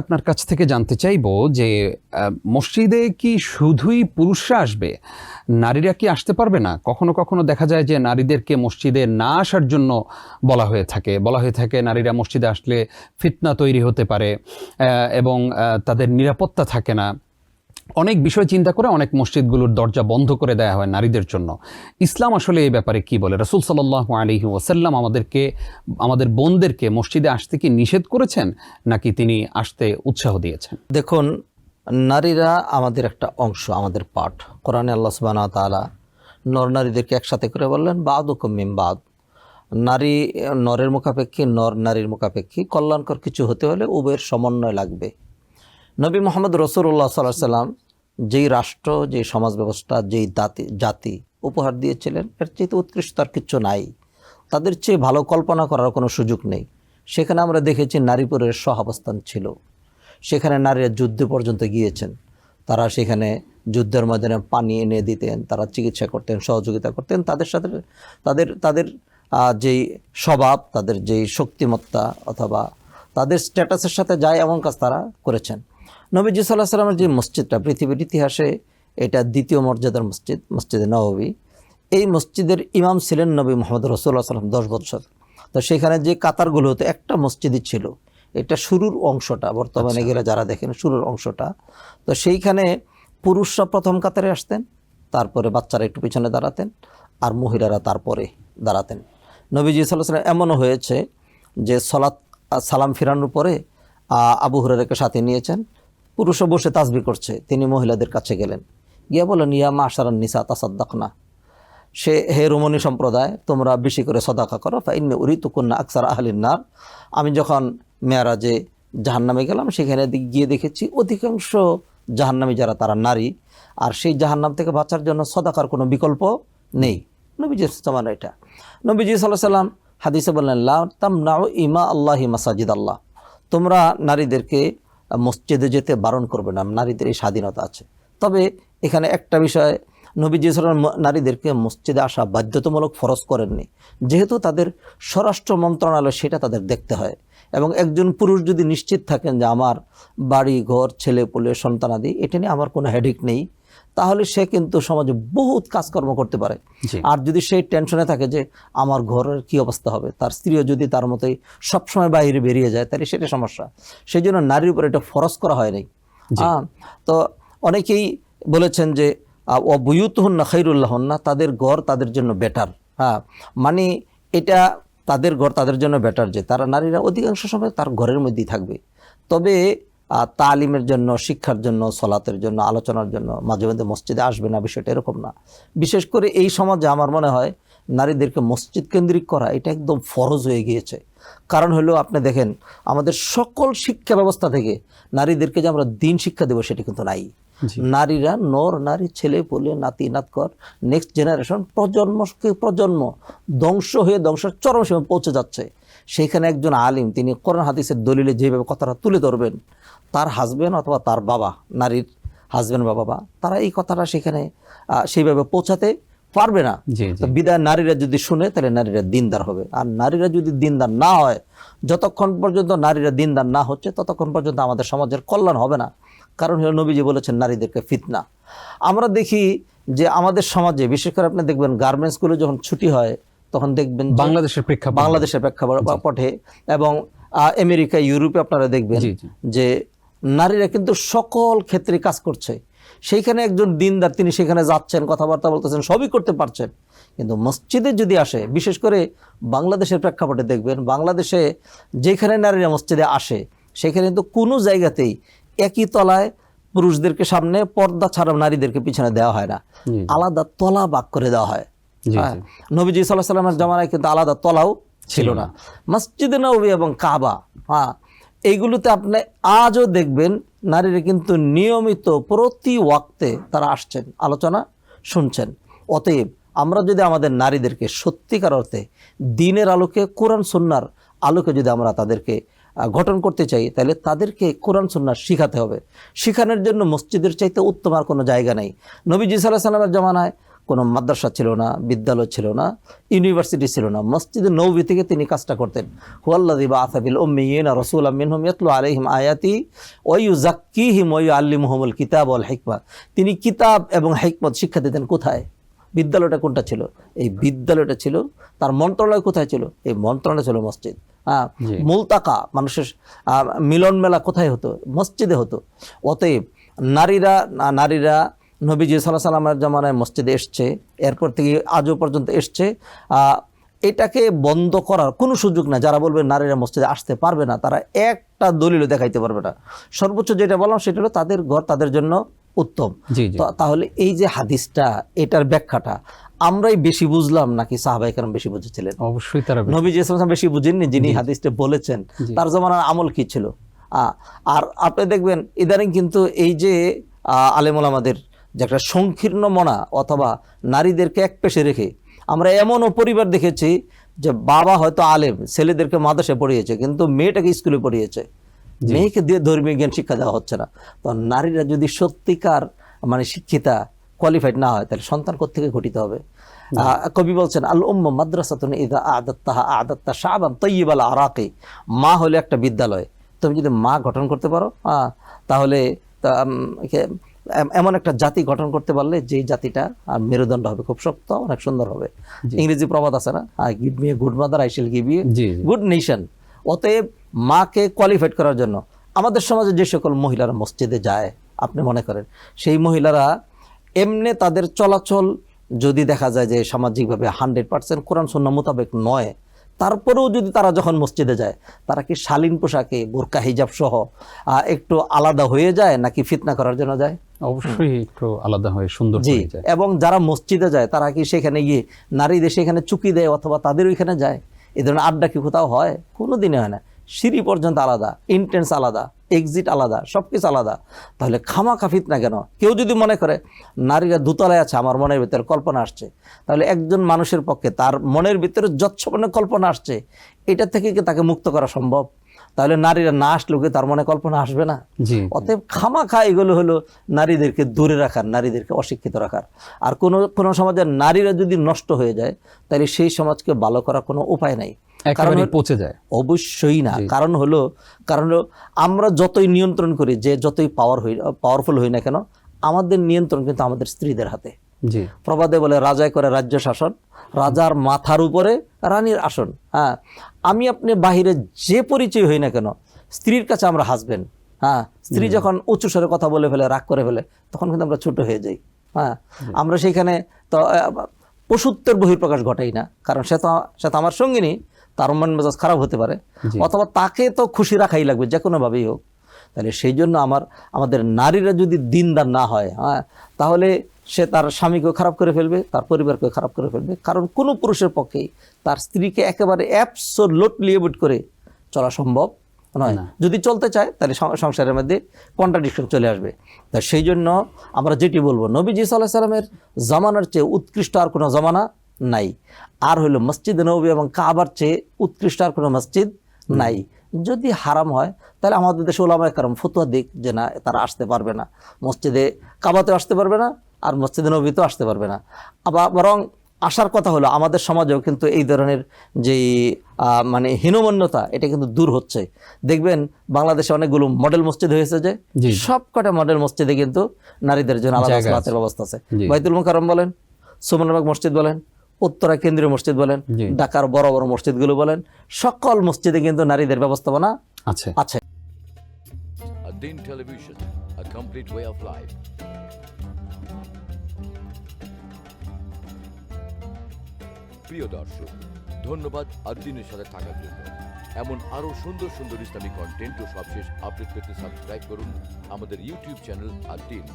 আপনার কাছ থেকে জানতে চাইবো যে মসজিদে কি শুধুই পুরুষরা আসবে, নারীরা কি আসতে পারবে না? কখনো কখনো দেখা যায় যে নারীদেরকে মসজিদে না আসার জন্য বলা হয়ে থাকে নারীরা মসজিদে আসলে ফিতনা তৈরি হতে পারে এবং তাদের নিরাপত্তা থাকে না। অনেক বিষয় চিন্তা করে অনেক মসজিদগুলোর দরজা বন্ধ করে দেওয়া হয় নারীদের জন্য। ইসলাম আসলে এই ব্যাপারে কি বলে? রাসূল সাল্লাল্লাহু আলাইহি ওয়াসাল্লাম আমাদের বোনদেরকে মসজিদে আসতে কি নিষেধ করেছেন, নাকি তিনি আসতে উৎসাহ দিয়েছেন? দেখুন, নারীরা আমাদের একটা অংশ, আমাদের পার্ট। কোরআনে আল্লাহ সুবহানাহু ওয়া তাআলা নর নারীদেরকে একসাথে করে বললেন বাদুকুম মিন বাদ। নারী নরের মুখাপেক্ষী, নর নারীর মুখাপেক্ষী। কল্যাণকর কিছু হতে হলে উভয়ের সমন্বয় লাগবে। নবী মুহাম্মদ রাসূলুল্লাহ সাল্লাল্লাহু আলাইহি সাল্লাম যেই রাষ্ট্র, যেই সমাজ ব্যবস্থা, যেই জাতি উপহার দিয়েছিলেন, এর চেয়ে উৎকৃষ্ট আর কিছু নাই। তাদের চেয়ে ভালো কল্পনা করার কোনো সুযোগ নেই। সেখানে আমরা দেখেছি নারী পুরুষের সহাবস্থান ছিল। সেখানে নারীরা যুদ্ধে পর্যন্ত গিয়েছেন। তারা সেখানে যুদ্ধের ময়দানে পানি এনে দিতেন, তারা চিকিৎসা করতেন, সহযোগিতা করতেন। তাদের সাথে তাদের যেই স্বভাব, তাদের যেই শক্তিমত্তা অথবা তাদের স্ট্যাটাসের সাথে যায় এমন কাজ তারা করেছেন। নবীজি সাল্লাল্লাহু আলাইহি ওয়াসাল্লামের যে মসজিদটা, পৃথিবীর ইতিহাসে এটা দ্বিতীয় মর্যাদার মসজিদ, মসজিদে নববী। এই মসজিদের ইমাম ছিলেন নবী মুহাম্মদ রাসূলুল্লাহ সাল্লাল্লাহু আলাইহি ওয়াসাল্লাম 10 বছর। তো সেখানে যে কাতারগুলো হতো, একটা মসজিদই ছিল। এটা শুরুর অংশটা, বর্তমানে গেলে যারা দেখেন শুরুর অংশটা। তো সেইখানে পুরুষরা প্রথম কাতারে আসতেন, তারপরে বাচ্চারা একটু পিছনে দাঁড়াতেন, আর মহিলারা তারপরে দাঁড়াতেন। নবীজি সাল্লাল্লাহু আলাইহি ওয়াসাল্লাম এমনও হয়েছে যে সালাম ফিরানোর পরে আবু হুরায়রাকে সাথে নিয়েছেন। পুরুষও বসে তাসবিহ করছে, তিনি মহিলাদের কাছে গেলেন, গিয়া বলেন ইয়া মাশারান নিসা তাসাদ্দাকনা, হে রুমনী সম্প্রদায়, তোমরা বেশি করে সদাকা করো। ফাইন্নী উরিতুকুন্না আকসার আহলিন নার। আমি যখন মেরাজে জাহান্নামে গেলাম, সেখানে গিয়ে দেখেছি অধিকাংশ জাহান্নামী যারা, তারা নারী। আর সেই জাহান্নাম থেকে বাঁচার জন্য সদাকার কোনো বিকল্প নেই। নবীজির জামানা এটা। নবীজি সাল্লাল্লাহু আলাইহি ওয়াসাল্লাম হাদিসে বললেন লা তামনাউ ইমা আল্লাহি মাসাজিদ আল্লাহ, তোমরা নারীদেরকে মসজিদে যেতে বারণ করবে না, নারীদের এই স্বাধীনতা আছে। তবে এখানে একটা বিষয়, নবীজি সাল্লাল্লাহু আলাইহি ওয়াসাল্লাম নারীদেরকে মসজিদে আসা বাধ্যতামূলক ফরজ করেননি, যেহেতু তাদের স্বরাষ্ট্র মন্ত্রণালয় সেটা তাদের দেখতে হয়। এবং একজন পুরুষ যদি নিশ্চিত থাকেন যে আমার বাড়ি ঘর, ছেলে পুলে, সন্তানাদি, এটা নিয়ে আমার কোনো হেডেক নেই, তাহলে সে কিন্তু সমাজে বহুত কাজকর্ম করতে পারে। আর যদি সেই টেনশনে থাকে যে আমার ঘরের কি অবস্থা হবে, তার স্ত্রীও যদি তার মতোই সবসময় বাইরে বেরিয়ে যায়, তাহলে সেটা সমস্যা। সেই জন্য নারীর উপর এটা ফরজ করা হয় নাই। তো অনেকেই বলেছেন যে ও বুয়ুতুহুন্না খায়রুল্লাহুন্না, তাদের ঘর তাদের জন্য বেটার। মানে এটা তাদের ঘর তাদের জন্য বেটার, যে তারা নারীরা অধিকাংশ সময় তার ঘরের মধ্যেই থাকবে। তবে তালিমের জন্য, শিক্ষার জন্য, সলাতের জন্য, আলোচনার জন্য মাঝে মধ্যে মসজিদে আসবে না, বিষয়টা এরকম না। বিশেষ করে এই সমাজে আমার মনে হয় নারীদেরকে মসজিদ কেন্দ্রিক করা এটা একদম ফরজ হয়ে গিয়েছে। কারণ হলো, আপনি দেখেন আমাদের সকল শিক্ষা ব্যবস্থা থেকে নারীদেরকে যে আমরা দিন শিক্ষা দেবো সেটা কিন্তু নাই। নারীরা, নর নারী, ছেলে পুলে, নাতি নাতকর, নেক্সট জেনারেশন, প্রজন্ম ধ্বংস হয়ে ধ্বংসের চরম সীমায় পৌঁছে যাচ্ছে। সেইখানে একজন আলিম, তিনি কোরআন হাদিসের দলিলে যেভাবে কথাটা তুলে ধরবেন, তার হাজবেন্ড অথবা তার বাবা, নারীর হাজবেন্ড বা বাবা, তারা এই কথাটা সেখানে সেইভাবে পৌঁছাতে পারবে না। বিদায় নারীরা যদি শুনে, তাহলে নারীরা দিনদার হবে। আর নারীরা যদি দিনদার না হয়, যতক্ষণ পর্যন্ত নারীরা দিনদার না হচ্ছে, ততক্ষণ পর্যন্ত আমাদের সমাজের কল্যাণ হবে না। কারণ হলো, নবীজি বলেছেন নারীদেরকে ফিতনা। আমরা দেখি যে আমাদের সমাজে, বিশেষ করে আপনি দেখবেন গার্মেন্টসগুলো যখন ছুটি হয়, তখন দেখবেন বাংলাদেশের প্রেক্ষাপটে এবং আমেরিকা, ইউরোপে আপনারা দেখবেন যে নারীরা কিন্তু সকল ক্ষেত্রে কাজ করছে। সেইখানে একজন দিনদার, তিনি সেখানে যাচ্ছেন, কথাবার্তা বলতেছেন, সবই করতে পারছেন। কিন্তু মসজিদে যদি আসে, বিশেষ করে বাংলাদেশের প্রেক্ষাপটে দেখবেন, বাংলাদেশে যেখানে নারীরা মসজিদে আসে, সেখানে কিন্তু কোনো জায়গাতেই একই তলায় পুরুষদেরকে সামনে, পর্দা ছাড়া নারীদেরকে পিছনে দেওয়া হয় না, আলাদা তলা ভাগ করে দেওয়া হয়। নবীজি সাল্লাল্লাহু আলাইহি ওয়াসাল্লামের জামানায় কিন্তু আলাদা তলাও ছিল না। মসজিদে নববী এবং কাবা, এইগুলোতে আপনি আজও দেখবেন নারীরা কিন্তু নিয়মিত প্রতি ওয়াক্তে তারা আসছেন, আলোচনা শুনছেন। অতএব আমরা যদি আমাদের নারীদেরকে সত্যিকার অর্থে দিনের আলোকে, কোরআন সুন্নাহর আলোকে যদি আমরা তাদেরকে গঠন করতে চাই, তাহলে তাদেরকে কোরআন সুন্নাহ শিখাতে হবে। শিখানোর জন্য মসজিদের চাইতে উত্তম আর কোনো জায়গা নেই। নবীজি সাল্লাল্লাহু আলাইহি ওয়াসাল্লামের জামানায় কোনো মাদ্রাসা ছিল না, বিদ্যালয় ছিল না, ইউনিভার্সিটি ছিল না, মসজিদে নববী থেকে তিনি কাজটা করতেন। হুয়াল্লাযী বাআসা ফিল উম্মিয়িনা রাসূলাম মিনহুম ইয়াতলু আলাইহিম আয়াতি ওয়া ইউযাক্কিহিম ওয়া ইউআল্লিমুহুমুল কিতাব ওয়াল হিকমা। তিনি কিতাব এবং হিকমত শিক্ষা দিতেন। কোথায়? বিদ্যালয়টা কোনটা ছিল? এই বিদ্যালয়টা ছিল। তার মন্ত্রণালয় কোথায় ছিল? এই মন্ত্রণালয় ছিল মসজিদ। হ্যাঁ, মুলতাকা, মানুষের মিলন মেলা কোথায় হতো? মসজিদে হতো। অতএব নারীরা নবীজি সাল্লাল্লাহু আলাইহি ওয়াসাল্লামের জামানায় মসজিদে এসছে, এরপর থেকে আজও পর্যন্ত এসছে। এটাকে বন্ধ করার কোনো সুযোগ না। যারা বলবে নারীরা মসজিদে আসতে পারবে না, তারা একটা দলিলও দেখাইতে পারবে না। সর্বোচ্চ যেটা বললাম সেটা হলো তাদের ঘর তাদের জন্য উত্তম। তাহলে এই যে হাদিসটা, এটার ব্যাখ্যাটা আমরাই বেশি বুঝলাম নাকি সাহাবায়ে কেরাম বেশি বুঝেছিলেন? অবশ্যই তারা নবীজি সাল্লাল্লাহু আলাইহি ওয়াসাল্লাম বেশি বুঝেননি, যিনি হাদিসটা বলেছেন তার জামানার আমল কি ছিল। আর আপনি দেখবেন ইদানিং কিন্তু এই যে আলেম ওলামাদের যে একটা সংকীর্ণ মনা অথবা নারীদেরকে এক পেশে রেখে, আমরা এমনও পরিবার দেখেছি যে বাবা হয়তো আলেম, ছেলেদেরকে মাদ্রাসায় পড়িয়েছে কিন্তু মেয়েটাকে স্কুলে পড়িয়েছে, মেয়েকে দিয়ে ধর্মীয় জ্ঞান শিক্ষা দেওয়া হচ্ছে না। তো নারীরা যদি সত্যিকার মানে শিক্ষিতা, কোয়ালিফাইড না হয়, তাহলে সন্তান কোত্থেকে ঘটিতে হবে? কবি বলছেন আল উম্মু মাদ্রাসাতুন ইযা আ'দাত্তা শা'বান তাইয়িবাল আরাকি। মা হলো একটা বিদ্যালয়। তুমি যদি মা গঠন করতে পারো, তাহলে এমন একটা জাতি গঠন করতে পারলে যেই জাতিটা মেরুদণ্ড হবে খুব শক্ত, অনেক সুন্দর হবে। ইংরেজি প্রবাদ আছে না, give me a good mother I shall give you good nation. অতএব মাকে কোয়ালিফাইড করার জন্য আমাদের সমাজে যে সকল মহিলারা মসজিদে যায়, আপনি মনে করেন সেই মহিলারা এমনি তাদের চলাচল যদি দেখা যায় যে সামাজিকভাবে 100% কোরআন সুন্নাহ মোতাবেক নয়, তারপরেও যদি তারা যখন মসজিদে যায়, তারা কি শালীন পোশাকে বোরকা হিজাব সহ একটু আলাদা হয়ে যায় নাকি ফিতনা করার জন্য যায়? অবশ্যই একটু আলাদা হয়ে সুন্দর হয়ে যায়। এবং যারা মসজিদে যায় তারা কি সেখানে গিয়ে নারীদের সেখানে চুকি দেয় অথবা তাদের ওইখানে যায়? এ ধরনের আড্ডা কি কোথাও হয়? কোনো দিনে হয় না। সিঁড়ি পর্যন্ত আলাদা, এন্ট্রেন্স আলাদা, এক্সিট আলাদা, সব কিছু আলাদা। তাহলে খামাখা ফিতনা কেন? কেউ যদি মনে করে নারীরা দোতলায় আছে, আমার মনের ভিতরে কল্পনা আসছে, তাহলে একজন মানুষের পক্ষে তার মনের ভিতরে যৎসবনে কল্পনা আসছে, এটা থেকে কি তাকে মুক্ত করা সম্ভব? তাহলে নারীরা না আসলেও কি তার মনে কল্পনা আসবে না? অতএব খামাখা এগুলো হলো নারীদেরকে দূরে রাখার, নারীদেরকে অশিক্ষিত রাখার। আর কোনো সমাজের নারীরা যদি নষ্ট হয়ে যায়, তাহলে সেই সমাজকে ভালো করার কোনো উপায় নাই। কারণ পচে যায়? অবশ্যই না। কারণ হলো আমরা যতই নিয়ন্ত্রণ করি, যে যতই পাওয়ারফুল হই না কেন, আমাদের নিয়ন্ত্রণ কিন্তু আমাদের স্ত্রীদের হাতে। প্রবাদে বলে রাজায় করে রাজ্য শাসন, রাজার মাথার উপরে রানীর আসন। হ্যাঁ, আমি আপনি বাহিরে যে পরিচয় হই না কেন, স্ত্রীর কাছে আমরা হাসবেন। হ্যাঁ, স্ত্রী যখন উচ্চ স্বরে কথা বলে ফেলে, রাগ করে ফেলে, তখন কিন্তু আমরা ছোট হয়ে যাই। হ্যাঁ, আমরা সেইখানে তো পশুত্বের বহিঃপ্রকাশ ঘটাই না, কারণ সে তো আমার সঙ্গিনী, তার মন মেজাজ খারাপ হতে পারে, অথবা তাকে তো খুশি রাখাই লাগবে যে কোনোভাবেই হোক। তাহলে সেই জন্য আমাদের নারীরা যদি দিনদার না হয়, হ্যাঁ, তাহলে সে তার স্বামীকেও খারাপ করে ফেলবে, তার পরিবারকেও খারাপ করে ফেলবে। কারণ কোনো পুরুষের পক্ষেই তার স্ত্রীকে একেবারে অ্যাবসোলিউটলি এভয়েড করে চলা সম্ভব নয়। যদি চলতে চায় তাহলে সংসারের মধ্যে কন্ট্রাডিকশন চলে আসবে। তা সেই জন্য আমরা যেটি বলবো, নবীজি সাল্লাল্লাহু আলাইহি ওয়াসাল্লামের জামানার চেয়ে উৎকৃষ্ট আর কোনো জামানা নাই। আর হইল মসজিদ নববী এবং কাবার চেয়ে উৎকৃষ্ট আর কোনো মসজিদ নাই। যদি হারাম হয় তাহলে আমাদের দেশে ওলামায়ে কেরাম ফতোয়া দিক যে না, তারা আসতে পারবে না, মসজিদে কাবাতেও আসতে পারবে না, আর মসজিদে নববীতেও আসতে পারবে না। আবার বরং আসার কথা হলো আমাদের সমাজেও কিন্তু এই ধরনের যেই মানে হীনমন্যতা, এটা কিন্তু দূর হচ্ছে। দেখবেন বাংলাদেশে অনেকগুলো মডেল মসজিদ হয়েছে, যে সবকটা মডেল মসজিদে কিন্তু নারীদের জন্য আলাদা সালাতের ব্যবস্থা আছে। বাইতুল মুকাররম বলেন, সুবহানাবাগ মসজিদ বলেন, উত্তরা কেন্দ্রীয় মসজিদ বলেন, ঢাকার বড় বড় মসজিদগুলো বলেন, সকল মসজিদে কিন্তু নারীদের ব্যবস্থাপনা আছে। Ad-Din Television, a complete way of life. প্রিয় দর্শক, ধন্যবাদ ad-Din-এর সাথে থাকার জন্য। এমন আরো সুন্দর সুন্দর ইসলামিক কন্টেন্ট ও সবশেষ আপডেট পেতে সাবস্ক্রাইব করুন আমাদের ইউটিউব চ্যানেল ad-Din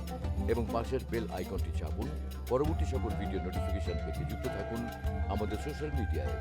এবং পাশের বেল আইকনটি চাপুন। পরবর্তী সকল ভিডিও নোটিফিকেশন পেতে যুক্ত থাকুন আমাদের সোশ্যাল মিডিয়ায়।